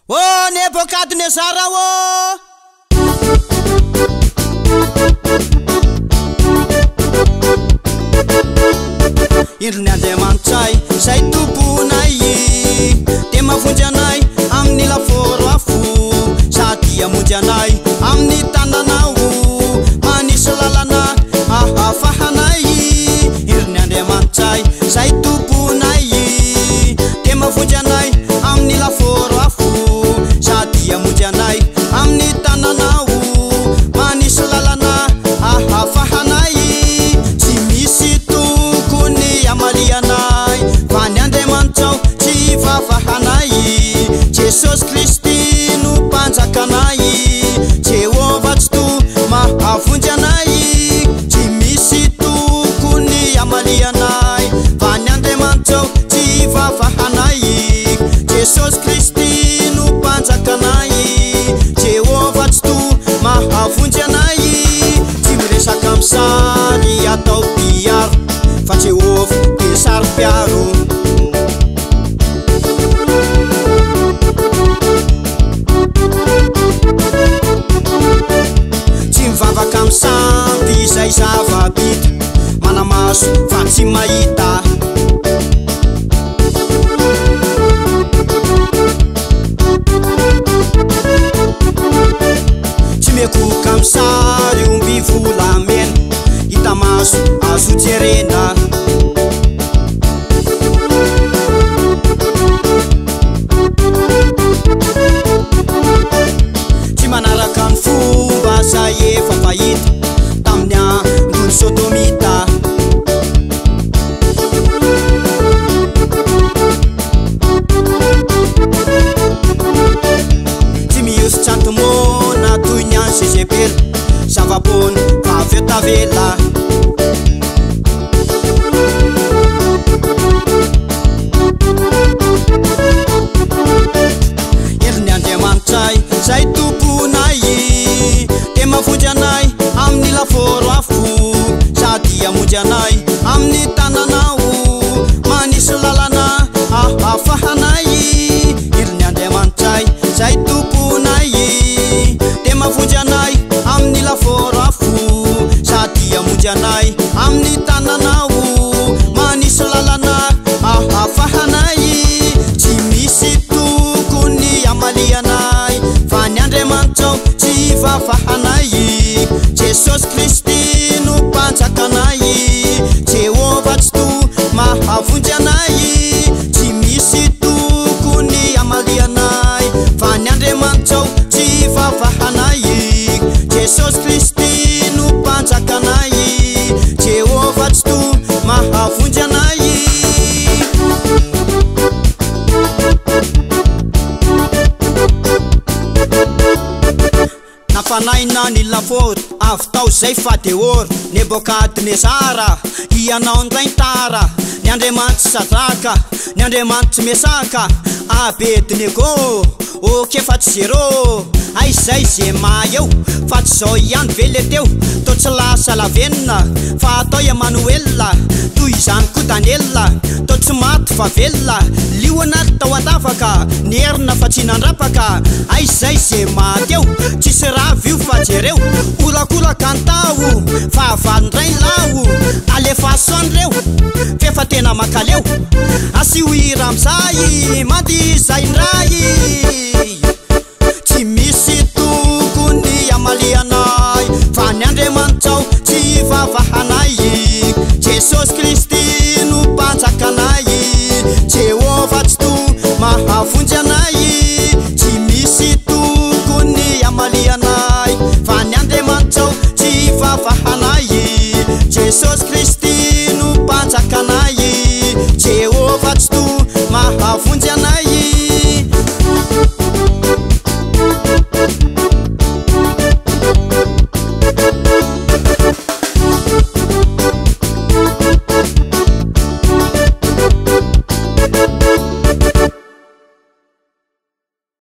Oh, Nebukadnezara, oh! Irny Andriamanitray zay tomponay dia mavonjy anay amin'ny laforo afo sady amonjy anay amin'ny tananao manisy lalana ahafahanay. Irny Andriamanitray zay tomponay dia mavonjy anay amin'ny laforo afo sady amonjy anay amin'ny tananao manisy lalana ahafahanay. Tsy misy tokony amalianay fa ny Andriamanitrao tsy vavahanay. Jesosy Kristy no mpanjakanay, Jehovah tsy to mahavonjy anay. Tsy misy tokony amalianay fa ny Andriamanitrao tsy vavahanay. Jesosy Kristy no mpanjakanay, Jehovah tsy to mahavonjy anay. Tsy miresaka amin'ny sary atao piaro fa Jehovah dia sary piaro. Tsy mivavaka amin'ny samby izay zava-bita, manamaso fa tsy mahita. Tsy mekoka amin'ny sary omby volamena, hita maso azo jerena. Tsy manaraka ny fomba zay efa fahita tamin'ny androny Sodomita. Tsy mihosotra antomona toy ny any Jezebela, zava-pony vavy eo tavela. Irny Andriamanitray zay tomponay dia mavonjy anay amin'ny laforo afo sady amonjy anay amin'ny tananao manisy lalana ahafahanay. Irny Andriamanitray zay tomponay dia mavonjy anay amin'ny laforo afo sady amonjy anay amin'ny tananao manisy lalana ahafahanay. Tsy misy tokony amalianay fa ny Andriamanitrao tsy vavahanay. Jesosy Kristy no mpanjakanay, Jehovah tsy to mahavonjy anay. Tsy misy tokony amalianay fa ny Andriamanitrao tsy vavahanay. Jesosy Kristy no mpanjakanay, Jehovah tsy to mahavonjy anay. Nafanaina ny laforo avy tao zay fa dehoro. Nebukadnezara ianao ndraintara, ny Andriamanitra Sadraka, ny Andriamanitra Mesaka, Abednego, okefatsy zero. Aizay ze mahay eo fa tsy zao ihany vele teo, to tsy lasa lavenina fa atao Emanuela. Toy izany koa Daniela, to tsy maty fa velona, lio anaty tao andafaka, nerina fa tsy nandrapaka. Aizay ze maty eo tsisy ravy io fa jereo, olakolaka ny tao fa avalindray lao. Alefa sonreo fefa tena makaleo, asio hira amizay mandy zay ndray. Tsy misy tokony amalianay fa ny Andriamanitrao tsy vavahanay. Jesosy Kristy no mpanjakanay, Jehovah tsy to mahavonjy anay. Tsy misy tokony amalianay fa ny Andriamanitrao tsy vavahanay. Jesosy Kristy